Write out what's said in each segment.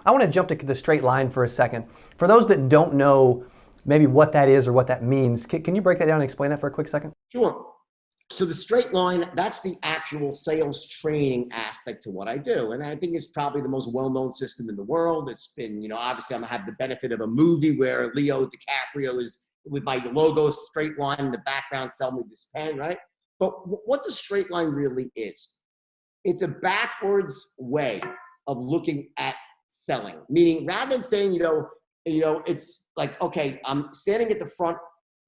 I want to jump to the straight line for a second. For those that don't know maybe what that is or what that means, can you break that down and explain that for a quick second? Sure. So the straight line, that's the actual sales training aspect to what I do. And I think it's probably the most well-known system in the world. It's been, obviously I'm gonna have the benefit of a movie where Leo DiCaprio is with my logo straight line in the background, sell me this pen, right? But what the straight line really is, it's a backwards way of looking at selling. Meaning rather than saying, it's like, okay, I'm standing at the front.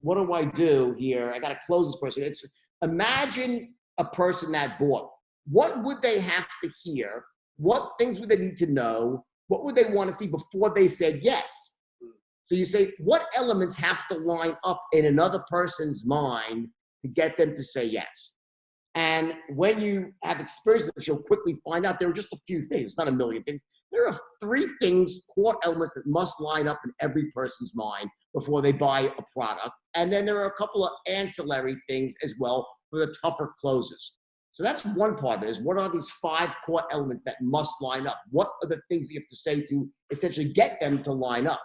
What do I do here? I got to close this person. It's imagine a person that bought. What would they have to hear? What things would they need to know? What would they want to see before they said yes? So you say, what elements have to line up in another person's mind to get them to say yes? And when you have experience this, you'll quickly find out there are just a few things, it's not a million things. There are three things, core elements that must line up in every person's mind before they buy a product. And then there are a couple of ancillary things as well for the tougher closes. So that's one part of it, is what are these five core elements that must line up? What are the things you have to say to essentially get them to line up?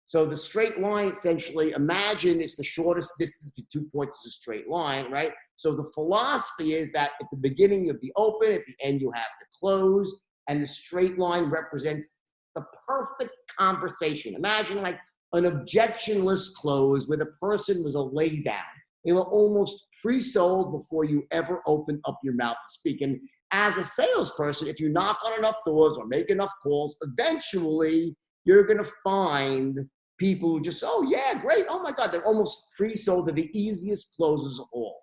So the straight line, essentially, imagine it's the shortest distance to 2 points is a straight line, right? So the philosophy is that at the beginning you have the open, at the end you have the close, and the straight line represents the perfect conversation. Imagine like an objectionless close where the person was a lay down. They were almost pre-sold before you ever opened up your mouth to speak. And as a salesperson, if you knock on enough doors or make enough calls, eventually you're going to find people who just, oh yeah, great, oh my God, they're almost pre-sold to the easiest closes of all.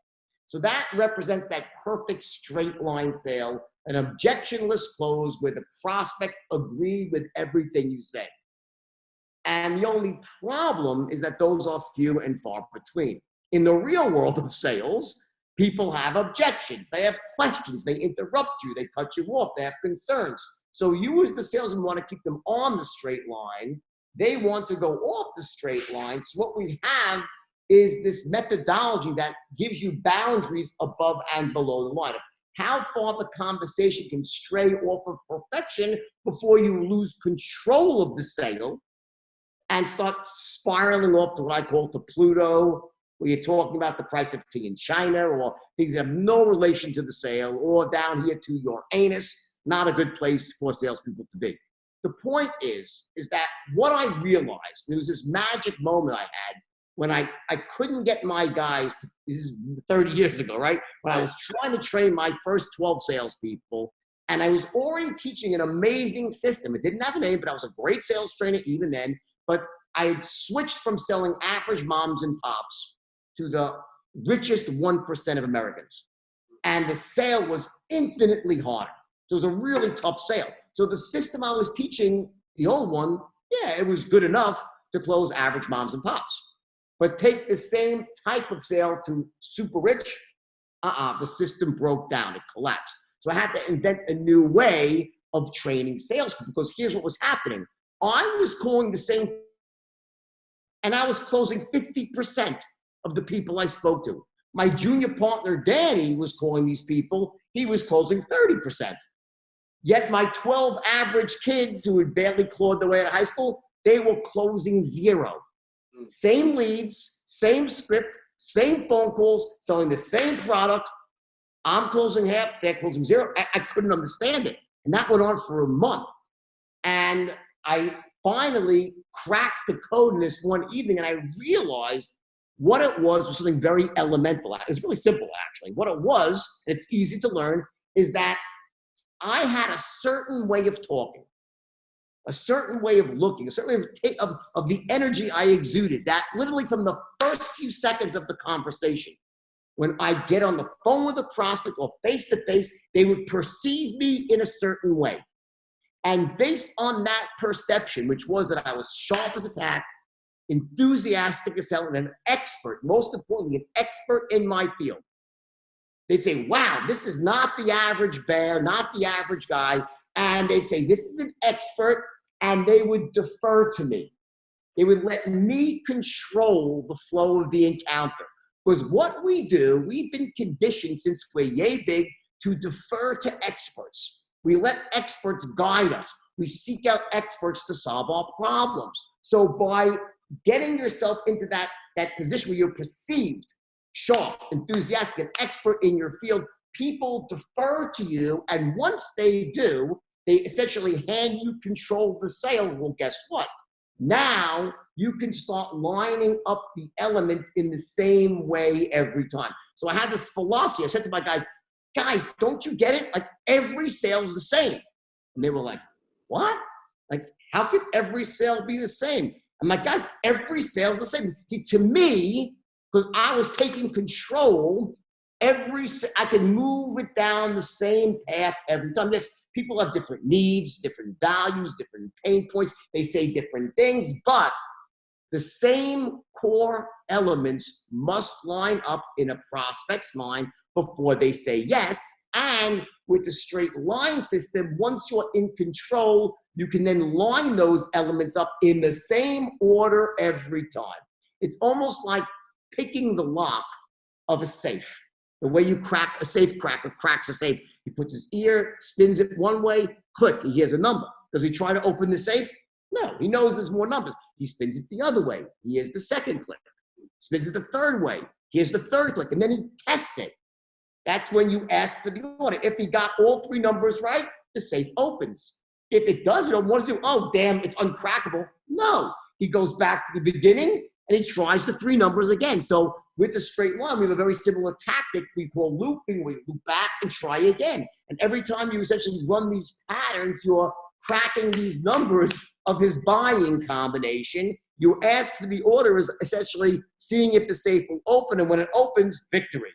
So that represents that perfect straight line sale, an objectionless close where the prospect agreed with everything you say. And the only problem is that those are few and far between. In the real world of sales, people have objections, they have questions, they interrupt you, they cut you off, they have concerns. So you as the salesman want to keep them on the straight line. They want to go off the straight line. So what we have is this methodology that gives you boundaries above and below the line of how far the conversation can stray off of perfection before you lose control of the sale and start spiraling off to what I call to Pluto, where you're talking about the price of tea in China or things that have no relation to the sale, or down here to your anus. Not a good place for salespeople to be. The point is that what I realized, there was this magic moment I had when I couldn't get my guys to, this is 30 years ago, right? When I was trying to train my first 12 salespeople, and I was already teaching an amazing system. It didn't have a name, but I was a great sales trainer even then. But I had switched from selling average moms and pops to the richest 1% of Americans. And the sale was infinitely harder. So it was a really tough sale. So the system I was teaching, the old one, yeah, it was good enough to close average moms and pops. But take the same type of sale to super rich, the system broke down, it collapsed. So I had to invent a new way of training salespeople, because here's what was happening. I was calling the same, and I was closing 50% of the people I spoke to. My junior partner, Danny, was calling these people. He was closing 30%. Yet my 12 average kids who had barely clawed their way out of high school, they were closing zero. Same leads, same script, same phone calls, selling the same product. I'm closing half, they're closing zero. I couldn't understand it. And that went on for a month. And I finally cracked the code in this one evening, and I realized what it was something very elemental. It was really simple, actually. What it was, and it's easy to learn, is that I had a certain way of talking, a certain way of looking, a certain way of the energy I exuded, that literally from the first few seconds of the conversation, when I get on the phone with a prospect or face to face, they would perceive me in a certain way. And based on that perception, which was that I was sharp as a tack, enthusiastic as hell, and an expert, most importantly, an expert in my field, they'd say, wow, this is not the average bear, not the average guy. And they'd say, this is an expert, and they would defer to me. They would let me control the flow of the encounter. Because what we do, we've been conditioned since we're yay big to defer to experts. We let experts guide us. We seek out experts to solve our problems. So by getting yourself into that position where you're perceived sharp, enthusiastic, an expert in your field, people defer to you. And once they do, they essentially hand you control of the sale. Well, guess what? Now you can start lining up the elements in the same way every time. So I had this philosophy. I said to my guys, don't you get it? Like every sale is the same. And they were like, what? Like, how could every sale be the same? I'm like, guys, every sale is the same. See, to me, because I was taking control, I can move it down the same path every time. Yes, people have different needs, different values, different pain points. They say different things, but the same core elements must line up in a prospect's mind before they say yes. And with the straight line system, once you're in control, you can then line those elements up in the same order every time. It's almost like picking the lock of a safe. The way you crack a safe cracker cracks a safe. He puts his ear, spins it one way, click, he hears a number. Does he try to open the safe? No, he knows there's more numbers. He spins it the other way. He hears the second click. Spins it the third way. Here's the third click, and then he tests it. That's when you ask for the order. If he got all three numbers right, the safe opens. If it doesn't, what does he do? Oh, damn, it's uncrackable. No, he goes back to the beginning and he tries the three numbers again. So with the straight line, we have a very similar tactic we call looping. We loop back and try again. And every time you essentially run these patterns, you're cracking these numbers of his buying combination. You ask for the order is essentially seeing if the safe will open, and when it opens, victory.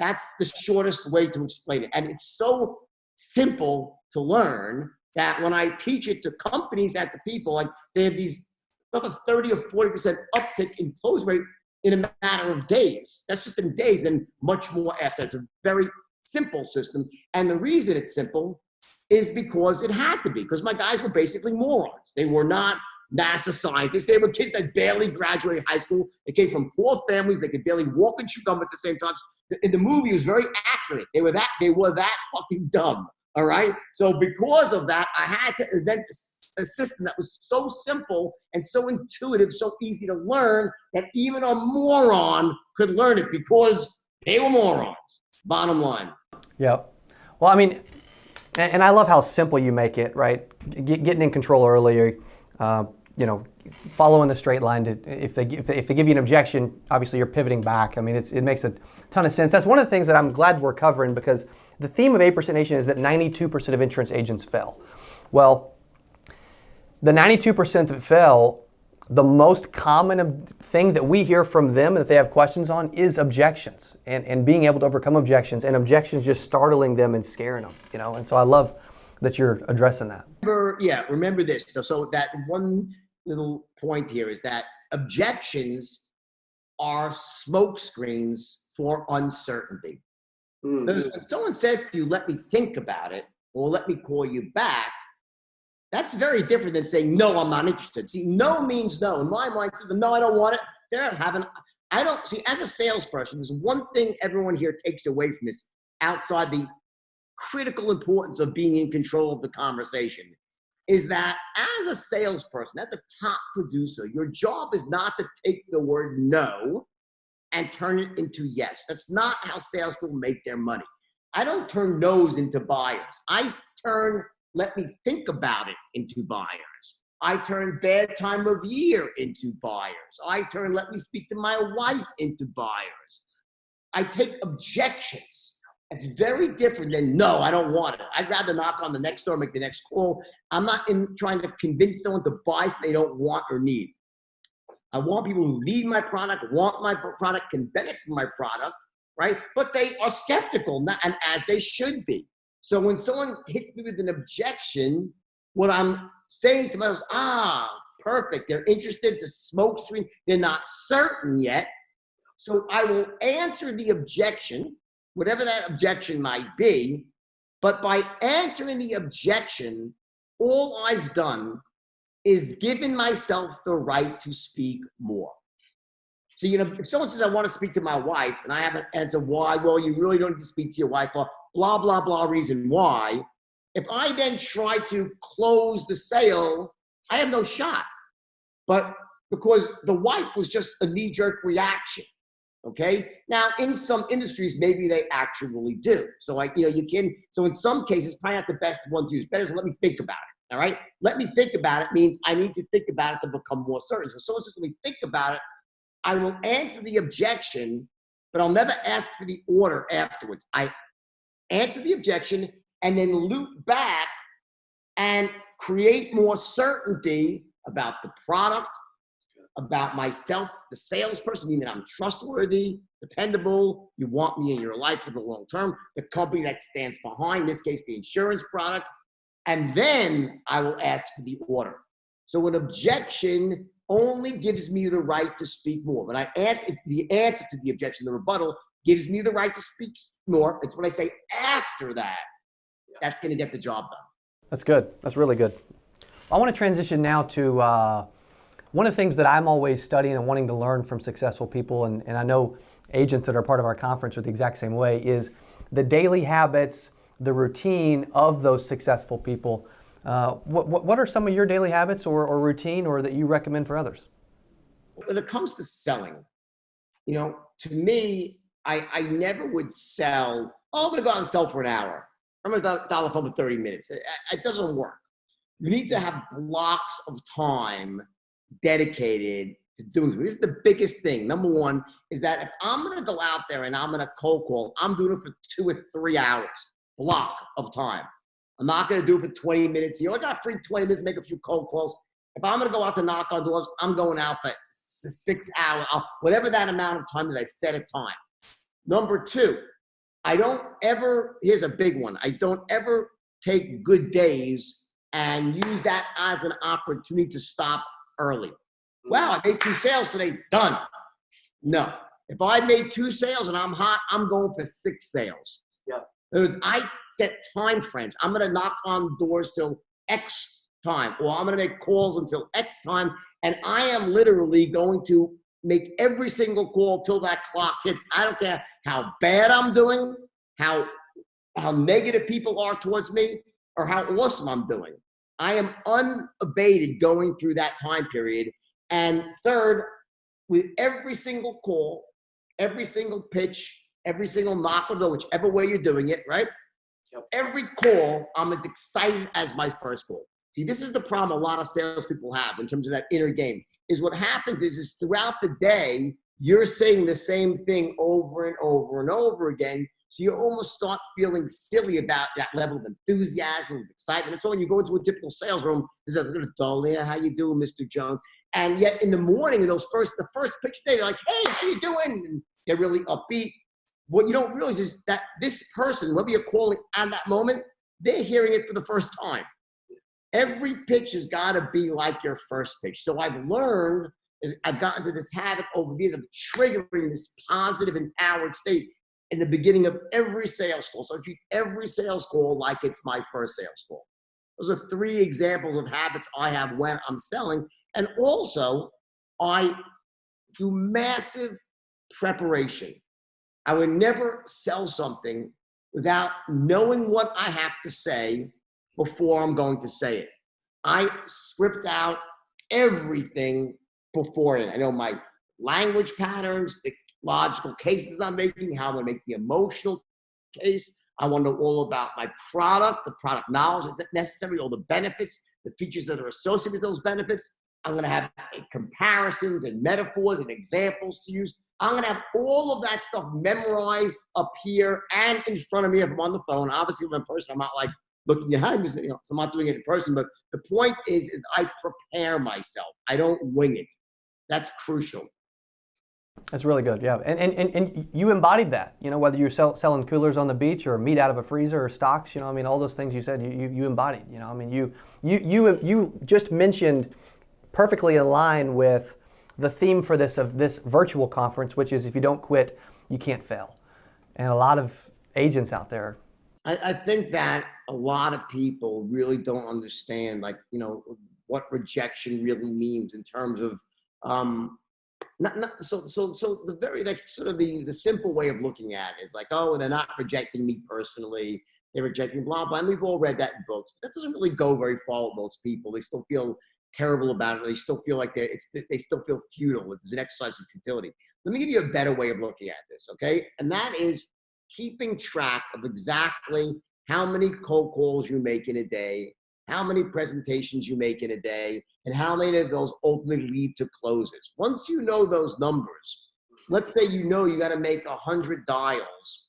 That's the shortest way to explain it. And it's so simple to learn that when I teach it to companies and to people, like they have these about 30 or 40% uptick in close rate in a matter of days. That's just in days, and much more after. It's a very simple system. And the reason it's simple is because it had to be, because my guys were basically morons. They were not NASA scientists. They were kids that barely graduated high school. They came from poor families. They could barely walk and chew gum at the same time. In the movie, it was very accurate. They were that fucking dumb. All right. So because of that, I had to invent a system that was so simple and so intuitive, so easy to learn that even a moron could learn it because they were morons. Bottom line. Yep. Well, I mean, and I love how simple you make it, right? Getting in control earlier, following the straight line. If they give you an objection, obviously you're pivoting back. I mean, it makes a ton of sense. That's one of the things that I'm glad we're covering, because the theme of 8% Nation is that 92% of insurance agents fail. Well, the 92% that fail, the most common thing that we hear from them that they have questions on is objections, and being able to overcome objections, and objections just startling them and scaring them, and so I love that you're addressing that. Remember this. So that one little point here is that objections are smoke screens for uncertainty. When someone says to you, let me think about it, or let me call you back, that's very different than saying, no, I'm not interested. See, no means no. In my mind, no, I don't want it. As a salesperson, there's one thing everyone here takes away from this outside the critical importance of being in control of the conversation, is that as a salesperson, as a top producer, your job is not to take the word no and turn it into yes. That's not how salespeople make their money. I don't turn no's into buyers. I turn let me think about it into buyers. I turn bad time of year into buyers. I turn let me speak to my wife into buyers. I take objections. It's very different than no, I don't want it. I'd rather knock on the next door, make the next call. I'm not trying to convince someone to buy something they don't want or need. I want people who need my product, want my product, can benefit from my product, right? But they are skeptical, and as they should be. So when someone hits me with an objection, what I'm saying to myself, perfect. They're interested. It's a smoke screen. They're not certain yet. So I will answer the objection, whatever that objection might be. But by answering the objection, all I've done is given myself the right to speak more. So, if someone says, I want to speak to my wife, and I have an answer why, well, you really don't need to speak to your wife, blah, blah, blah reason why. If I then try to close the sale, I have no shot. But because the wipe was just a knee-jerk reaction. Okay. Now, in some industries, maybe they actually do. So, you can. So, in some cases, probably not the best one to use. Better is let me think about it. All right. Let me think about it means I need to think about it to become more certain. So, someone says, let me think about it. I will answer the objection, but I'll never ask for the order afterwards. I answer the objection and then loop back and create more certainty about the product, about myself, the salesperson, meaning that I'm trustworthy, dependable, you want me in your life for the long term, the company that stands behind, in this case, the insurance product, and then I will ask for the order. So an objection only gives me the right to speak more. When I answer, the answer to the objection, the rebuttal, gives me the right to speak more. It's when I say after that, that's going to get the job done. That's good. That's really good. I want to transition now to one of the things that I'm always studying and wanting to learn from successful people, and I know agents that are part of our conference are the exact same way, is the daily habits, the routine of those successful people. What are some of your daily habits or routine or that you recommend for others? When it comes to selling, to me, I never would sell, I'm going to go out and sell for an hour. I'm going to dial up for 30 minutes. It doesn't work. You need to have blocks of time dedicated to doing this. This is the biggest thing. Number one is that if I'm going to go out there and I'm going to cold call, I'm doing it for 2 or 3 hours block of time. I'm not going to do it for 20 minutes. I got free 20 minutes to make a few cold calls. If I'm going to go out to knock on doors, I'm going out for 6 hours, whatever that amount of time is, I set a time. Number two, here's a big one. I don't ever take good days and use that as an opportunity to stop early. Wow, I made 2 sales today, done. No. If I made 2 sales and I'm hot, I'm going for 6 sales. Yeah. In other words, I set time frames. I'm going to knock on doors till X time, or I'm going to make calls until X time, and I am literally going to make every single call till that clock hits. I don't care how bad I'm doing, how negative people are towards me, or how awesome I'm doing. I am unabated going through that time period. And third, with every single call, every single pitch, every single knock on the door, whichever way you're doing it, right? Yep. Every call, I'm as excited as my first call. See, this is the problem a lot of salespeople have in terms of that inner game, is what happens is throughout the day, you're saying the same thing over and over and over again. So you almost start feeling silly about that level of enthusiasm, of excitement. And so when you go into a typical sales room, there's a dull, yeah, how you doing, Mr. Jones? And yet in the morning, the first pitch day, they're like, hey, how you doing? And they're really upbeat. What you don't realize is that this person, whoever you're calling at that moment, they're hearing it for the first time. Every pitch has got to be like your first pitch. So I've learned, I've gotten to this habit over the years of triggering this positive, empowered state in the beginning of every sales call. So I treat every sales call like it's my first sales call. Those are 3 examples of habits I have when I'm selling. And also, I do massive preparation. I would never sell something without knowing what I have to say before I'm going to say it. I script out everything beforehand. I know my language patterns, the logical cases I'm making, how I'm going to make the emotional case. I want to know all about my product, the product knowledge that's necessary, all the benefits, the features that are associated with those benefits. I'm going to have comparisons and metaphors and examples to use. I'm going to have all of that stuff memorized up here and in front of me if I'm on the phone. Obviously, when I'm in person, I'm not like looking at me, so I'm not doing it in person. But the point is I prepare myself. I don't wing it. That's crucial. That's really good, yeah. And you embodied that, whether you're selling coolers on the beach or meat out of a freezer or stocks, all those things you said, you embodied, you just mentioned perfectly in line with the theme for this virtual conference, which is if you don't quit, you can't fail. And a lot of agents out there. I think that a lot of people really don't understand, what rejection really means in terms of, so the very, sort of the simple way of looking at it is like, oh, they're not rejecting me personally. they're rejecting blah, blah. And we've all read that in books. That doesn't really go very far with most people. They still feel terrible about it. They still feel like they still feel futile. It's an exercise in futility. Let me give you a better way of looking at this, okay? And that is keeping track of exactly how many cold calls you make in a day, how many presentations you make in a day, and how many of those ultimately lead to closes. Once you know those numbers, let's say you know you got to make 100 dials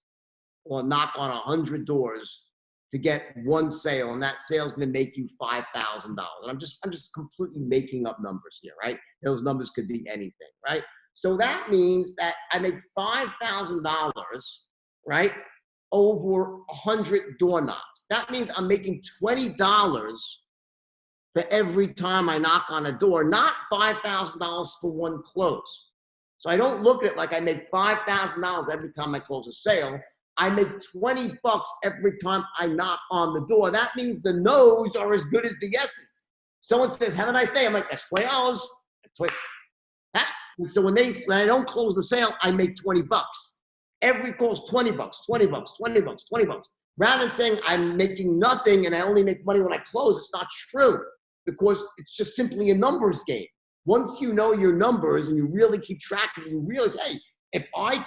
or knock on 100 doors to get one sale, and that sale is going to make you $5,000. And I'm just completely making up numbers here, right? Those numbers could be anything, right? So that means that I make $5,000, right, over 100 door knocks. That means I'm making $20 for every time I knock on a door, not $5,000 for one close. So I don't look at it like I make $5,000 every time I close a sale. I make 20 bucks every time I knock on the door. That means the no's are as good as the yeses. Someone says, have a nice day. I'm like, that's $20. That's 20. So when I don't close the sale, I make 20 bucks. Every call's 20 bucks, 20 bucks, 20 bucks, 20 bucks. Rather than saying I'm making nothing and I only make money when I close, it's not true, because it's just simply a numbers game. Once you know your numbers and you really keep track of it, you realize, hey, if I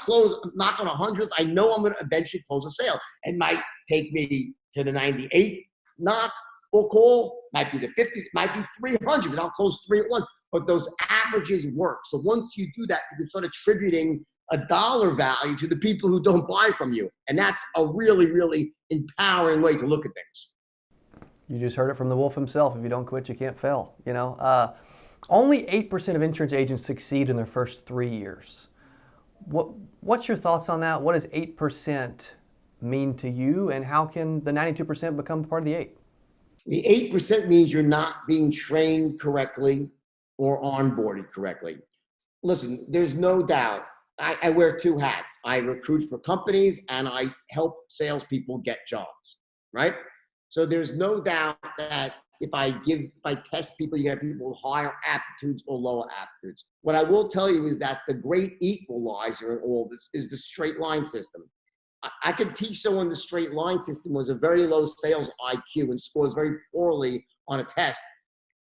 knock on hundreds, I know I'm going to eventually close a sale. It might take me to the 98th knock or call, might be the 50th, might be 300, but I'll close 3 at once. But those averages work. So once you do that, you can start attributing a dollar value to the people who don't buy from you. And that's a really, really empowering way to look at things. You just heard it from the wolf himself. If you don't quit, you can't fail. You know, only 8% of insurance agents succeed in their first 3 years. What's your thoughts on that? What does 8% mean to you, and how can the 92% become part of the 8? The 8% means you're not being trained correctly or onboarded correctly. Listen, there's no doubt. I wear 2 hats. I recruit for companies and I help salespeople get jobs, right? So there's no doubt that if I test people, you get people with higher aptitudes or lower aptitudes. What I will tell you is that the great equalizer in all this is the straight line system. I could teach someone the straight line system was a very low sales IQ and scores very poorly on a test,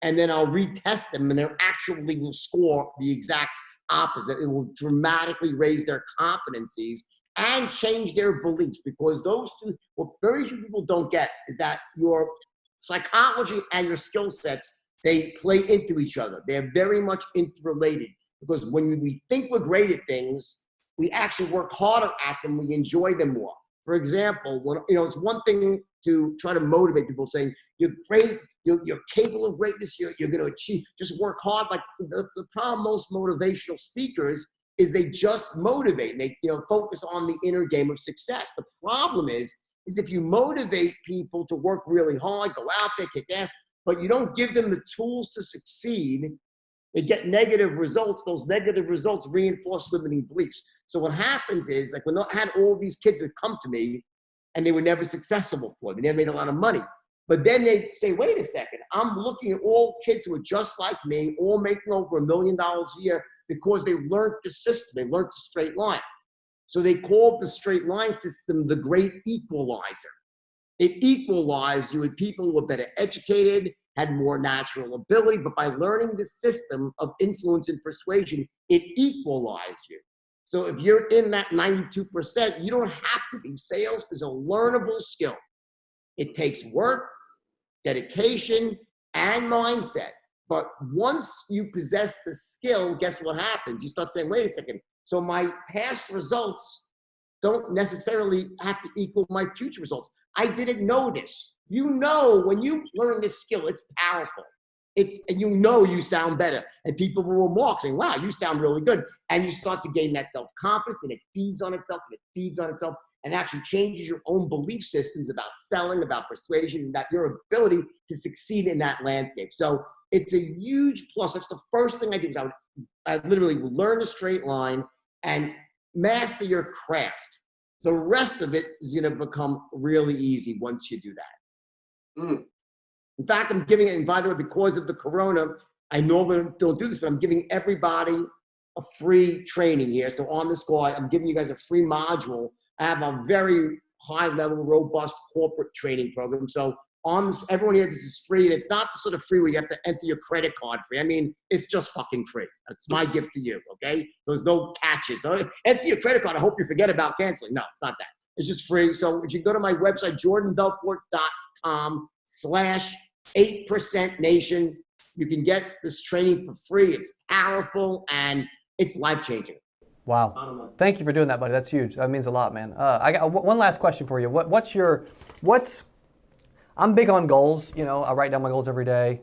and then I'll retest them and they actually will score the exact opposite. It will dramatically raise their competencies and change their beliefs, because those two, what very few people don't get is that your psychology and your skill sets, they play into each other. They're very much interrelated, because when we think we're great at things, we actually work harder at them. We enjoy them more. For example, when, it's one thing to try to motivate people saying, you're great, you're capable of greatness, you're going to achieve, just work hard. Like the problem most motivational speakers is they just motivate. They focus on the inner game of success. The problem is if you motivate people to work really hard, go out there, kick ass, but you don't give them the tools to succeed, they get negative results. Those negative results reinforce limiting beliefs. So what happens is, like when I had all these kids that come to me and they were never successful for me, they never made a lot of money. But then they say, wait a second, I'm looking at all kids who are just like me, all making over $1 million a year because they learned the system, they learned the straight line. So they called the straight line system the great equalizer. It equalized you with people who were better educated, had more natural ability, but by learning the system of influence and persuasion, it equalized you. So if you're in that 92%, you don't have to be. Sales is a learnable skill. It takes work, dedication, and mindset. But once you possess the skill, guess what happens? You start saying, wait a second, so my past results don't necessarily have to equal my future results. I didn't know this. When you learn this skill, it's powerful. And you sound better. And people will remark saying, wow, you sound really good. And you start to gain that self-confidence, and it feeds on itself, and actually changes your own belief systems about selling, about persuasion, and about your ability to succeed in that landscape. So it's a huge plus. That's the first thing I do. I literally learn a straight line and master your craft. The rest of it is going to become really easy once you do that. In fact, I'm giving it, and by the way, because of the corona, I normally don't do this, but I'm giving everybody a free training here. So on this call, I'm giving you guys a free module. I have a very high-level, robust corporate training program. So on this, everyone here, this is free, and it's not the sort of free where you have to enter your credit card free. I mean, it's just fucking free. That's my gift to you, okay? There's no catches. So enter your credit card. I hope you forget about canceling. No, it's not that. It's just free. So if you go to my website, jordanbelfort.com/8% you can get this training for free. It's powerful and it's life-changing. Wow. Thank you for doing that, buddy. That's huge. That means a lot, man. I got one last question for you. I'm big on goals. You know, I write down my goals every day.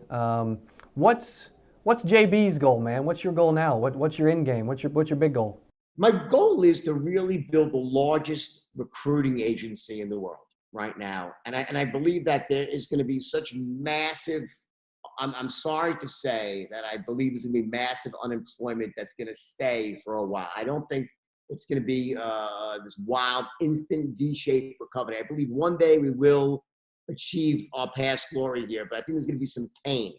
What's JB's goal, man? What's your goal now? What's your end game? What's your big goal? My goal is to really build the largest recruiting agency in the world right now. And I believe that there is going to be such massive, I'm sorry to say that I believe there's going to be massive unemployment that's going to stay for a while. I don't think it's going to be this wild, instant V-shaped recovery. I believe one day we will achieve our past glory here, but I think there's going to be some pain.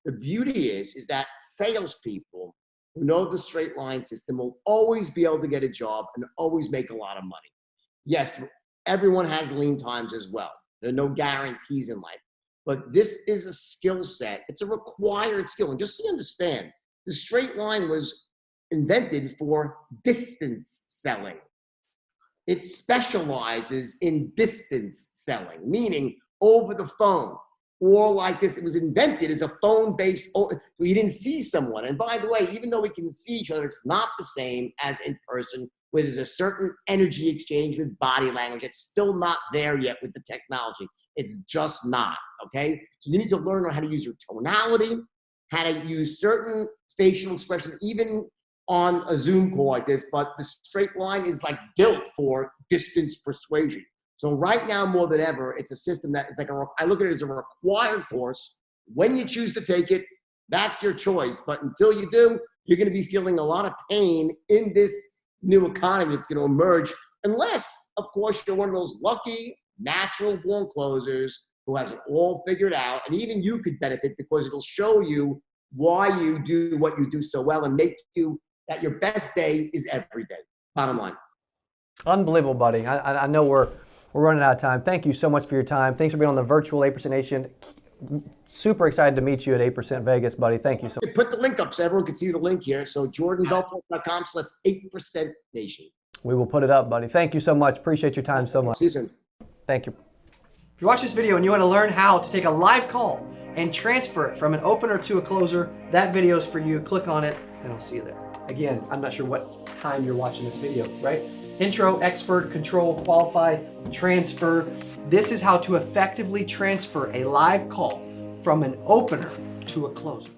The beauty is that salespeople who know the straight line system will always be able to get a job and always make a lot of money. Yes, everyone has lean times as well. There are no guarantees in life, but this is a skill set. It's a required skill. And just so you understand, the straight line was invented for distance selling. It specializes in distance selling, meaning over the phone or like this. It was invented as a phone-based, so you didn't see someone. And by the way, even though we can see each other, it's not the same as in person, where there's a certain energy exchange with body language. It's still not there yet with the technology. It's just not, okay? So you need to learn how to use your tonality, how to use certain facial expressions, even on a Zoom call like this, but the straight line is like built for distance persuasion. So right now, more than ever, it's a system that is like I look at it as a required course. When you choose to take it, that's your choice. But until you do, you're going to be feeling a lot of pain in this new economy that's going to emerge, unless, of course, you're one of those lucky, natural-born closers who has it all figured out. And even you could benefit because it'll show you why you do what you do so well and make you that your best day is every day. Bottom line. Unbelievable, buddy. I know we're running out of time. Thank you so much for your time. Thanks for being on the virtual 8% Nation. Super excited to meet you at 8% Vegas, buddy. Thank you so much. Put the link up so everyone can see the link here. So jordanbelfort.com/8% Nation. We will put it up, buddy. Thank you so much. Appreciate your time so much. See you soon. Thank you. If you watch this video and you want to learn how to take a live call and transfer it from an opener to a closer, that video is for you. Click on it and I'll see you there. Again, I'm not sure what time you're watching this video, right? Intro, expert, control, qualify, transfer. This is how to effectively transfer a live call from an opener to a closer.